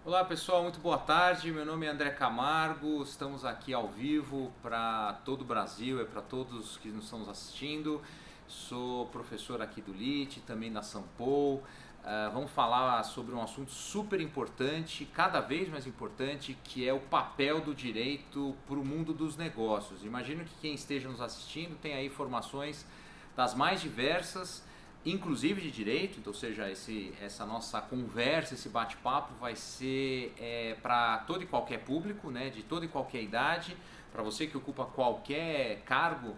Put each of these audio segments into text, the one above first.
Olá pessoal, muito boa tarde. Meu nome é André Camargo. Estamos aqui ao vivo para todo o Brasil, para todos que nos estão nos assistindo. Sou professor aqui do LIT, também da Sampol. Vamos falar sobre um assunto super importante, cada vez mais importante, que é o papel do direito para o mundo dos negócios. Imagino que quem esteja nos assistindo tem aí informações das mais diversas, inclusive de direito, então, ou seja, essa nossa conversa, esse bate-papo vai ser para todo e qualquer público, né, de toda e qualquer idade, para você que ocupa qualquer cargo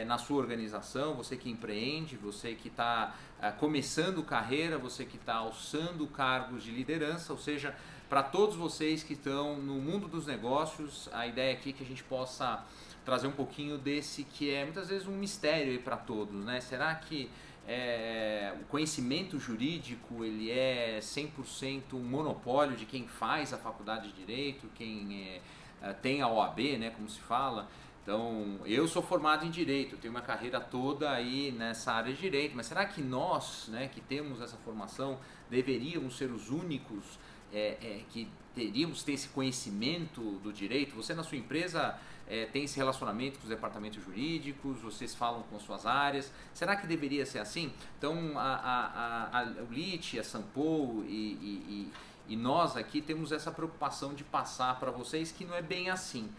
na sua organização, você que empreende, você que está começando carreira, você que está alçando cargos de liderança, ou seja, para todos vocês que estão no mundo dos negócios, a ideia aqui é que a gente possa trazer um pouquinho desse que é muitas vezes um mistério para todos, né? Será que o conhecimento jurídico ele é 100% um monopólio de quem faz a faculdade de Direito, quem tem a OAB, né, como se fala? Então, eu sou formado em Direito, tenho uma carreira toda aí nessa área de Direito, mas será que nós, né, que temos essa formação, deveríamos ser os únicos que teríamos ter esse conhecimento do direito? Você na sua empresa tem esse relacionamento com os departamentos jurídicos, vocês falam com suas áreas, será que deveria ser assim? Então o LIT, a Sampol e nós aqui temos essa preocupação de passar para vocês que não é bem assim.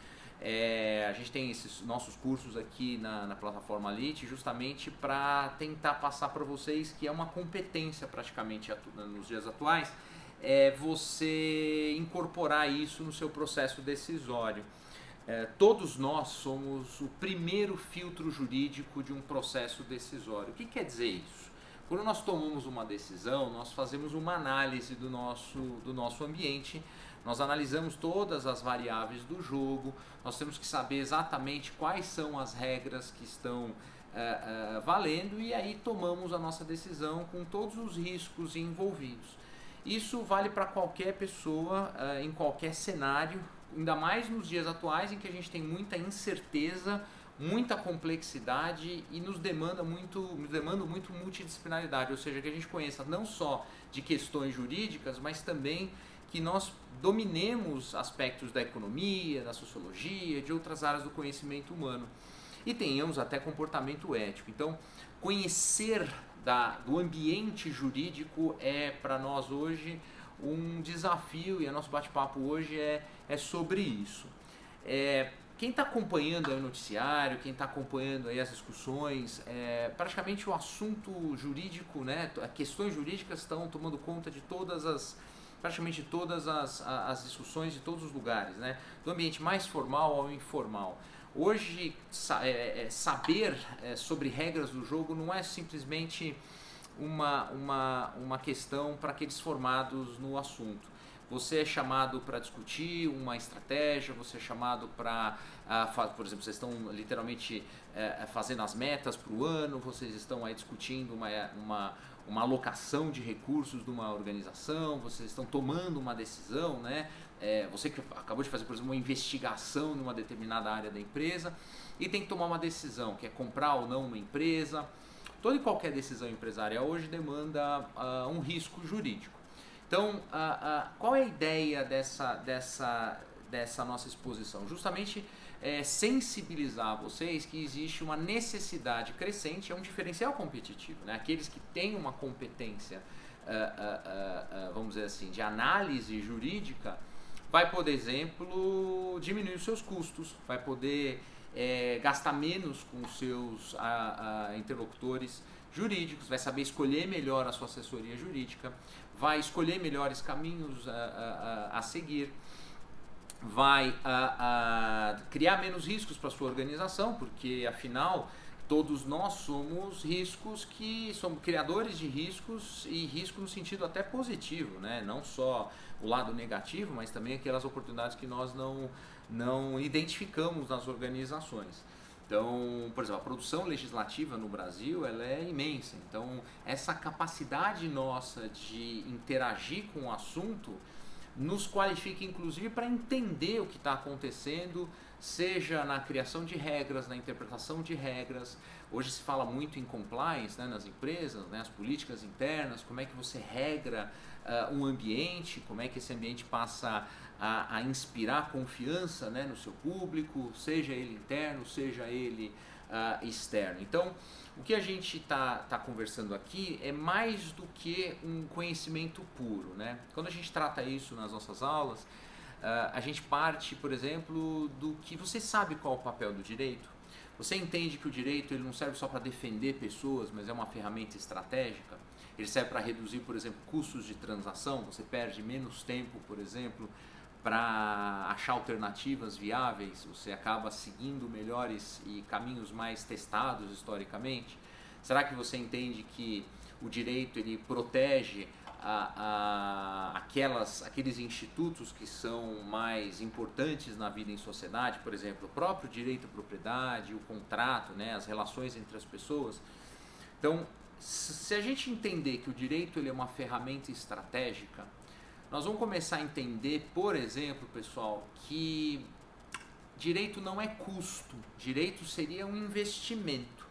A gente tem esses nossos cursos aqui na plataforma LIT justamente para tentar passar para vocês que é uma competência praticamente nos dias atuais, você incorporar isso no seu processo decisório. Todos nós somos o primeiro filtro jurídico de um processo decisório. O que quer dizer isso? Quando nós tomamos uma decisão, nós fazemos uma análise do nosso ambiente, nós analisamos todas as variáveis do jogo, nós temos que saber exatamente quais são as regras que estão valendo e aí tomamos a nossa decisão com todos os riscos envolvidos. Isso vale para qualquer pessoa, em qualquer cenário, ainda mais nos dias atuais em que a gente tem muita incerteza, muita complexidade e nos demanda muito multidisciplinaridade, ou seja, que a gente conheça não só de questões jurídicas, mas também que nós dominemos aspectos da economia, da sociologia, de outras áreas do conhecimento humano e tenhamos até comportamento ético. Então, conhecer do ambiente jurídico é para nós hoje um desafio e o nosso bate-papo hoje é sobre isso. Quem está acompanhando aí o noticiário, quem está acompanhando aí as discussões, praticamente o assunto jurídico, né, questões jurídicas estão tomando conta de praticamente todas as discussões de todos os lugares, né, do ambiente mais formal ao informal. Hoje, saber sobre regras do jogo não é simplesmente uma questão para aqueles formados no assunto. Você é chamado para discutir uma estratégia, você é chamado para, por exemplo, vocês estão literalmente fazendo as metas para o ano, vocês estão aí discutindo uma alocação de recursos de uma organização, vocês estão tomando uma decisão, né? Você que acabou de fazer, por exemplo, uma investigação numa determinada área da empresa e tem que tomar uma decisão, que é comprar ou não uma empresa. Toda e qualquer decisão empresarial hoje demanda um risco jurídico. Então, qual é a ideia dessa nossa exposição? Justamente sensibilizar vocês que existe uma necessidade crescente, é um diferencial competitivo, né? Aqueles que têm uma competência, vamos dizer assim, de análise jurídica, vai, por exemplo, diminuir os seus custos, vai poder gastar menos com os seus interlocutores jurídicos, vai saber escolher melhor a sua assessoria jurídica, vai escolher melhores caminhos a seguir, vai criar menos riscos para a sua organização, porque afinal todos nós somos somos criadores de riscos e risco no sentido até positivo, né? Não só o lado negativo, mas também aquelas oportunidades que nós não identificamos nas organizações. Então, por exemplo, a produção legislativa no Brasil ela é imensa. Então, essa capacidade nossa de interagir com o assunto nos qualifica, inclusive, para entender o que está acontecendo seja na criação de regras, na interpretação de regras. Hoje se fala muito em compliance, né, nas empresas, né, as políticas internas, como é que você regra um ambiente, como é que esse ambiente passa a inspirar confiança, né, no seu público, seja ele interno, seja ele externo. Então, o que a gente tá conversando aqui é mais do que um conhecimento puro, né? Quando a gente trata isso nas nossas aulas, a gente parte, por exemplo, do que você sabe qual é o papel do direito. Você entende que o direito ele não serve só para defender pessoas, mas é uma ferramenta estratégica. Ele serve para reduzir, por exemplo, custos de transação. Você perde menos tempo, por exemplo, para achar alternativas viáveis. Você acaba seguindo melhores e caminhos mais testados historicamente. Será que você entende que o direito ele protege aqueles institutos que são mais importantes na vida em sociedade, por exemplo, o próprio direito à propriedade, o contrato, né, as relações entre as pessoas? Então, se a gente entender que o direito ele é uma ferramenta estratégica, nós vamos começar a entender, por exemplo, pessoal, que direito não é custo, direito seria um investimento.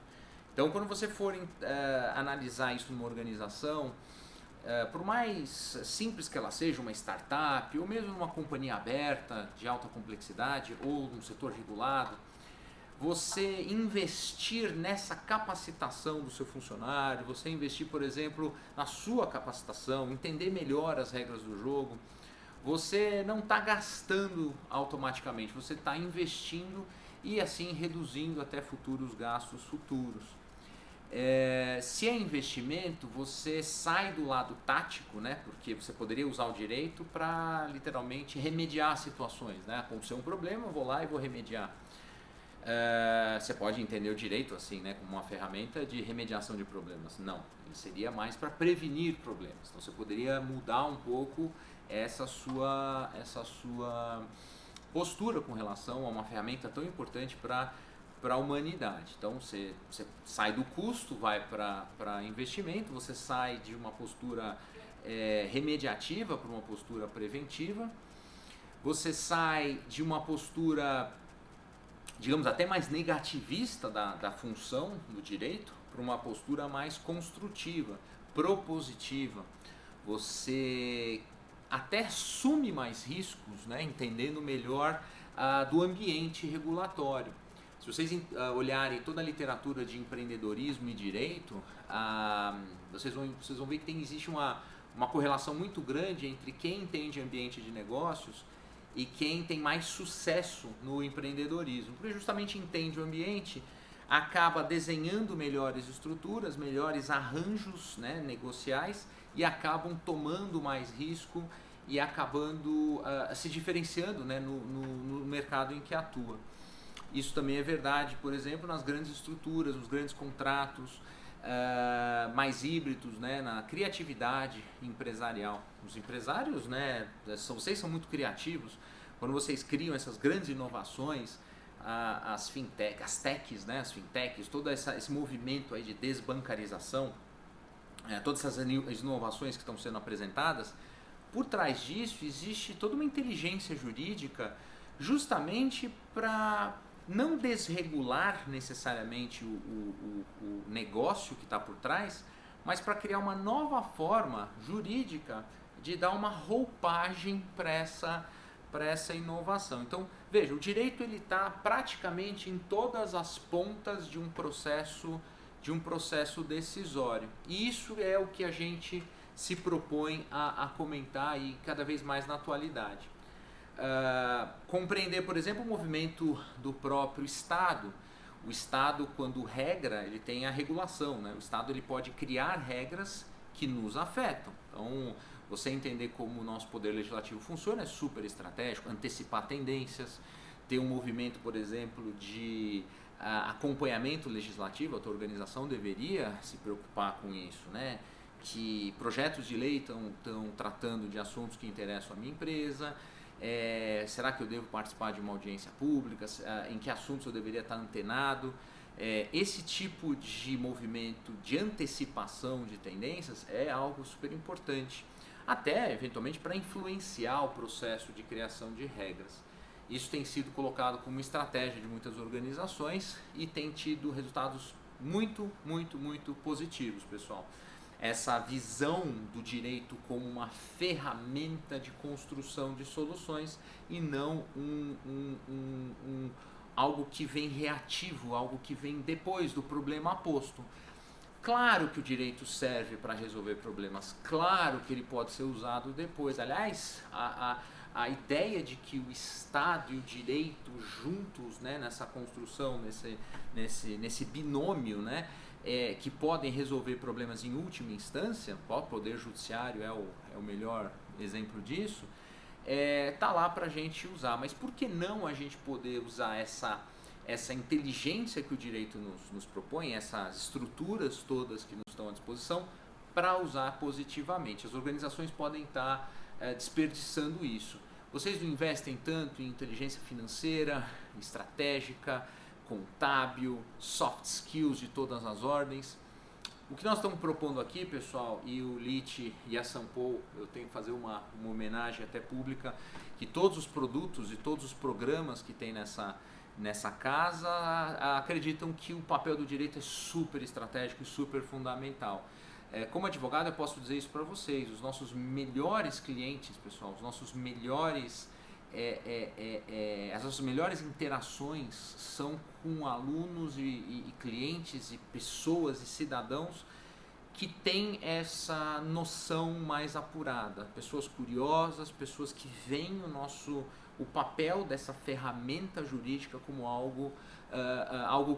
Então, quando você for analisar isso numa organização, por mais simples que ela seja, uma startup, ou mesmo numa companhia aberta, de alta complexidade, ou num setor regulado, você investir nessa capacitação do seu funcionário, você investir, por exemplo, na sua capacitação, entender melhor as regras do jogo, você não está gastando automaticamente, você está investindo e assim reduzindo até futuros gastos futuros. Se é investimento, você sai do lado tático, né? Porque você poderia usar o direito para literalmente remediar situações, né? Aconteceu um problema, eu vou lá e vou remediar. Você pode entender o direito assim, né, como uma ferramenta de remediação de problemas. Não, ele seria mais para prevenir problemas. Então você poderia mudar um pouco essa sua postura com relação a uma ferramenta tão importante para a humanidade. Então você sai do custo, vai para investimento, você sai de uma postura remediativa para uma postura preventiva, você sai de uma postura, digamos, até mais negativista da função do direito para uma postura mais construtiva, propositiva. Você até assume mais riscos, né, entendendo melhor do ambiente regulatório. Se vocês olharem toda a literatura de empreendedorismo e direito, vocês vão ver que existe uma correlação muito grande entre quem entende ambiente de negócios e quem tem mais sucesso no empreendedorismo, porque justamente entende o ambiente, acaba desenhando melhores estruturas, melhores arranjos, né, negociais, e acabam tomando mais risco e acabando se diferenciando, né, no mercado em que atua. Isso também é verdade, por exemplo, nas grandes estruturas, nos grandes contratos mais híbridos, né, na criatividade empresarial. Os empresários, né, vocês são muito criativos. Quando vocês criam essas grandes inovações, as fintechs, as techs, né, as fintechs, todo esse movimento aí de desbancarização, todas essas inovações que estão sendo apresentadas, por trás disso existe toda uma inteligência jurídica justamente para não desregular necessariamente o negócio que está por trás, mas para criar uma nova forma jurídica de dar uma roupagem para essa inovação. Então, veja, o direito ele está praticamente em todas as pontas de um processo decisório. E isso é o que a gente se propõe a comentar aí cada vez mais na atualidade. Compreender, por exemplo, o movimento do próprio Estado. O Estado, quando regra, ele tem a regulação, né? O Estado ele pode criar regras que nos afetam. Então, você entender como o nosso poder legislativo funciona é super estratégico, antecipar tendências, ter um movimento, por exemplo, de acompanhamento legislativo. A tua organização deveria se preocupar com isso, né? Que projetos de lei estão tratando de assuntos que interessam a minha empresa. Será que eu devo participar de uma audiência pública? Em que assuntos eu deveria estar antenado? Esse tipo de movimento de antecipação de tendências é algo super importante, até eventualmente para influenciar o processo de criação de regras. Isso tem sido colocado como estratégia de muitas organizações e tem tido resultados muito, muito, muito positivos, pessoal. Essa visão do direito como uma ferramenta de construção de soluções e não algo que vem reativo, algo que vem depois do problema posto. Claro que o direito serve para resolver problemas, claro que ele pode ser usado depois. Aliás, a ideia de que o Estado e o direito juntos, né, nessa construção, nesse binômio, né, que podem resolver problemas em última instância, o Poder Judiciário é o melhor exemplo disso, tá lá para a gente usar. Mas por que não a gente poder usar essa inteligência que o direito nos propõe, essas estruturas todas que nos estão à disposição, para usar positivamente? As organizações podem estar desperdiçando isso. Vocês não investem tanto em inteligência financeira, estratégica, contábil, soft skills de todas as ordens. O que nós estamos propondo aqui, pessoal, e o LIT e a Sampo, eu tenho que fazer uma homenagem até pública, que todos os produtos e todos os programas que tem nessa casa acreditam que o papel do direito é super estratégico e super fundamental. Como advogado eu posso dizer isso para vocês, os nossos melhores clientes, pessoal, os nossos melhores, as nossas melhores interações são com alunos e clientes e pessoas e cidadãos que têm essa noção mais apurada, pessoas curiosas, pessoas que veem o papel dessa ferramenta jurídica como algo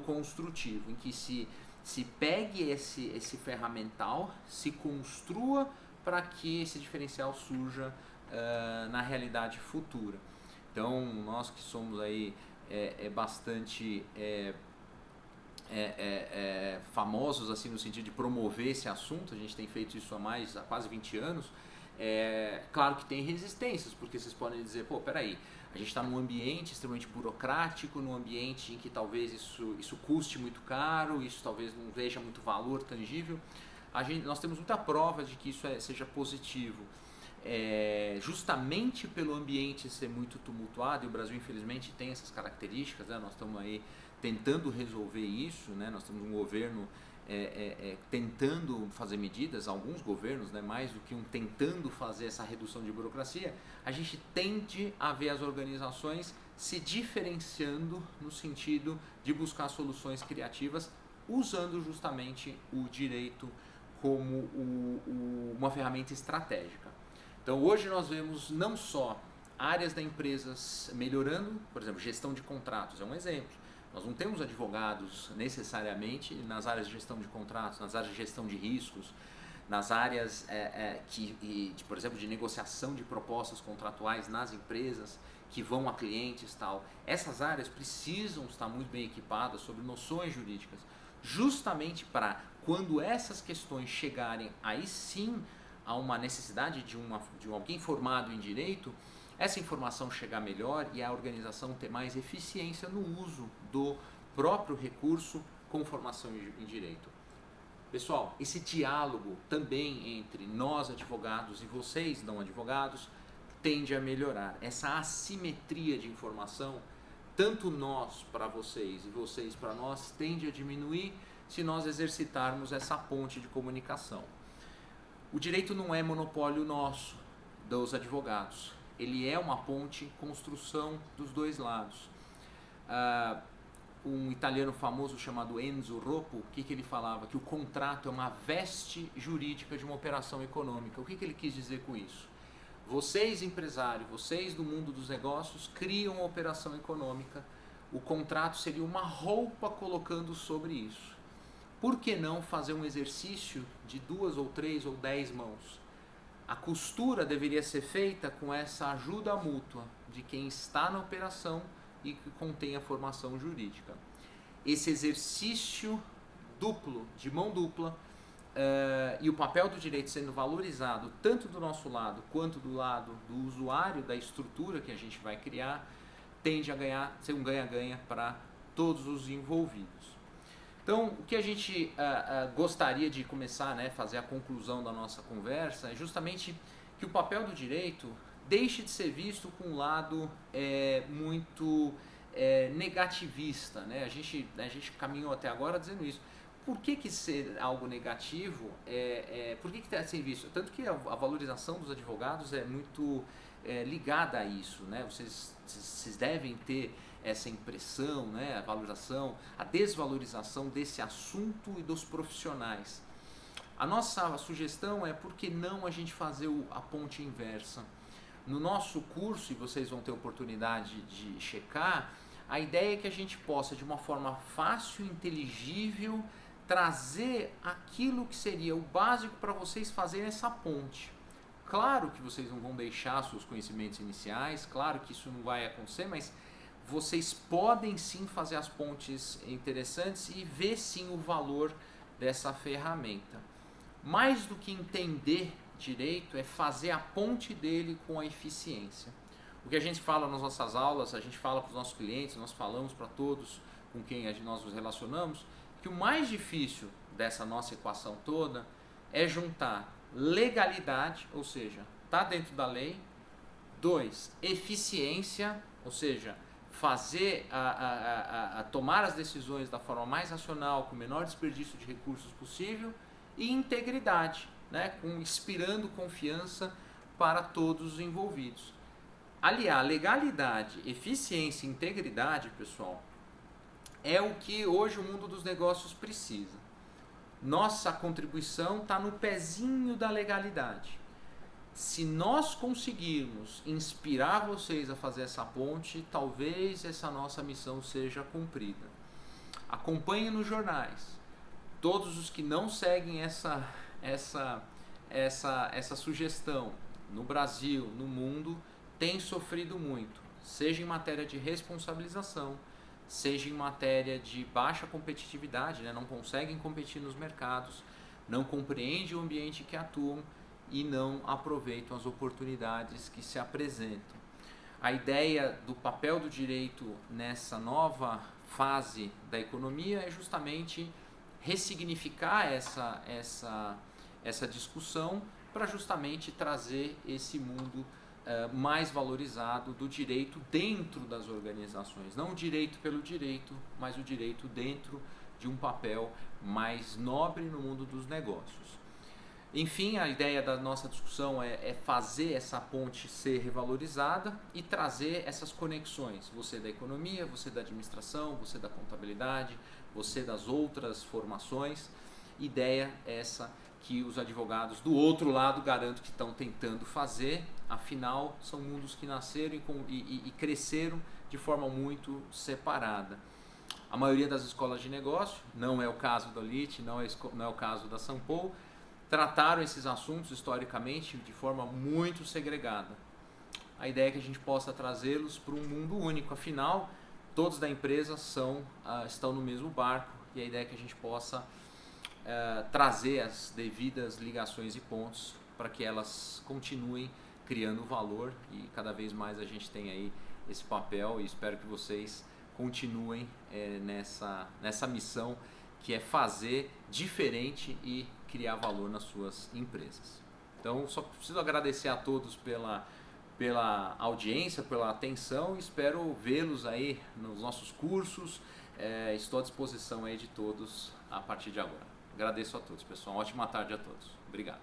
construtivo, em que se pegue esse ferramental, se construa para que esse diferencial surja na realidade futura. Então, nós que somos aí bastante famosos assim no sentido de promover esse assunto, a gente tem feito isso há quase 20 anos, claro que tem resistências, porque vocês podem dizer, pô, peraí, a gente está num ambiente extremamente burocrático, num ambiente em que talvez isso custe muito caro, isso talvez não veja muito valor tangível. Nós temos muita prova de que isso seja positivo. Justamente pelo ambiente ser muito tumultuado, e o Brasil infelizmente tem essas características, né? Nós estamos aí tentando resolver isso, né? Nós temos um governo tentando fazer medidas, alguns governos, né, mais do que tentando fazer essa redução de burocracia. A gente tende a ver as organizações se diferenciando no sentido de buscar soluções criativas, usando justamente o direito como uma ferramenta estratégica. Então hoje nós vemos não só áreas da empresa melhorando, por exemplo, gestão de contratos é um exemplo. Nós não temos advogados necessariamente nas áreas de gestão de contratos, nas áreas de gestão de riscos, nas áreas por exemplo, de negociação de propostas contratuais nas empresas que vão a clientes e tal. Essas áreas precisam estar muito bem equipadas sobre noções jurídicas, justamente para quando essas questões chegarem aí sim a uma necessidade de alguém formado em direito, essa informação chegar melhor e a organização ter mais eficiência no uso do próprio recurso com formação em direito. Pessoal, esse diálogo também entre nós advogados e vocês não advogados tende a melhorar. Essa assimetria de informação, tanto nós para vocês e vocês para nós, tende a diminuir se nós exercitarmos essa ponte de comunicação. O direito não é monopólio nosso, dos advogados. Ele é uma ponte, construção dos dois lados. Um italiano famoso chamado Enzo Roppo, o que ele falava? Que o contrato é uma veste jurídica de uma operação econômica. O que ele quis dizer com isso? Vocês, empresários, vocês do mundo dos negócios, criam uma operação econômica. O contrato seria uma roupa colocando sobre isso. Por que não fazer um exercício de 2 ou 3 ou 10 mãos? A costura deveria ser feita com essa ajuda mútua de quem está na operação e que contém a formação jurídica. Esse exercício duplo, de mão dupla, e o papel do direito sendo valorizado tanto do nosso lado quanto do lado do usuário, da estrutura que a gente vai criar, tende a ser um ganha-ganha para todos os envolvidos. Então, o que a gente gostaria de começar, né, fazer a conclusão da nossa conversa, é justamente que o papel do direito deixe de ser visto com um lado muito negativista, né? A gente caminhou até agora dizendo isso. Por que ser algo negativo, por que está sendo visto? Tanto que a valorização dos advogados é muito ligada a isso, né? Vocês devem ter essa impressão, né? A valorização, a desvalorização desse assunto e dos profissionais. A nossa sugestão é por que não a gente fazer a ponte inversa. No nosso curso, e vocês vão ter oportunidade de checar, a ideia é que a gente possa, de uma forma fácil e inteligível, trazer aquilo que seria o básico para vocês fazerem essa ponte. Claro que vocês não vão deixar seus conhecimentos iniciais, claro que isso não vai acontecer, mas vocês podem sim fazer as pontes interessantes e ver sim o valor dessa ferramenta. Mais do que entender direito é fazer a ponte dele com a eficiência. O que a gente fala nas nossas aulas, a gente fala para os nossos clientes, nós falamos para todos com quem nós nos relacionamos, que o mais difícil dessa nossa equação toda é juntar legalidade, ou seja, está dentro da lei. 2, eficiência, ou seja, fazer tomar as decisões da forma mais racional, com o menor desperdício de recursos possível. E integridade, né, inspirando confiança para todos os envolvidos. Aliar legalidade, eficiência e integridade, pessoal, é o que hoje o mundo dos negócios precisa. Nossa contribuição está no pezinho da legalidade. Se nós conseguirmos inspirar vocês a fazer essa ponte, talvez essa nossa missão seja cumprida. Acompanhe nos jornais. Todos os que não seguem essa sugestão no Brasil, no mundo, têm sofrido muito, seja em matéria de responsabilização, seja em matéria de baixa competitividade, né? Não conseguem competir nos mercados, não compreendem o ambiente que atuam e não aproveitam as oportunidades que se apresentam. A ideia do papel do direito nessa nova fase da economia é justamente ressignificar essa discussão para justamente trazer esse mundo mais valorizado do direito dentro das organizações. Não o direito pelo direito, mas o direito dentro de um papel mais nobre no mundo dos negócios. Enfim, a ideia da nossa discussão é fazer essa ponte ser revalorizada e trazer essas conexões. Você da economia, você da administração, você da contabilidade, você das outras formações. Ideia essa que os advogados do outro lado garanto que estão tentando fazer. Afinal, são mundos que nasceram e cresceram de forma muito separada. A maioria das escolas de negócio, não é o caso da LIT, não é o caso da Sampo, trataram esses assuntos historicamente de forma muito segregada. A ideia é que a gente possa trazê-los para um mundo único. Afinal, todos da empresa estão no mesmo barco e a ideia é que a gente possa trazer as devidas ligações e pontos para que elas continuem criando valor e cada vez mais a gente tem aí esse papel e espero que vocês continuem nessa missão que é fazer diferente e criar valor nas suas empresas. Então, só preciso agradecer a todos pela audiência, pela atenção e espero vê-los aí nos nossos cursos. Estou à disposição aí de todos a partir de agora. Agradeço a todos, pessoal. Ótima tarde a todos. Obrigado.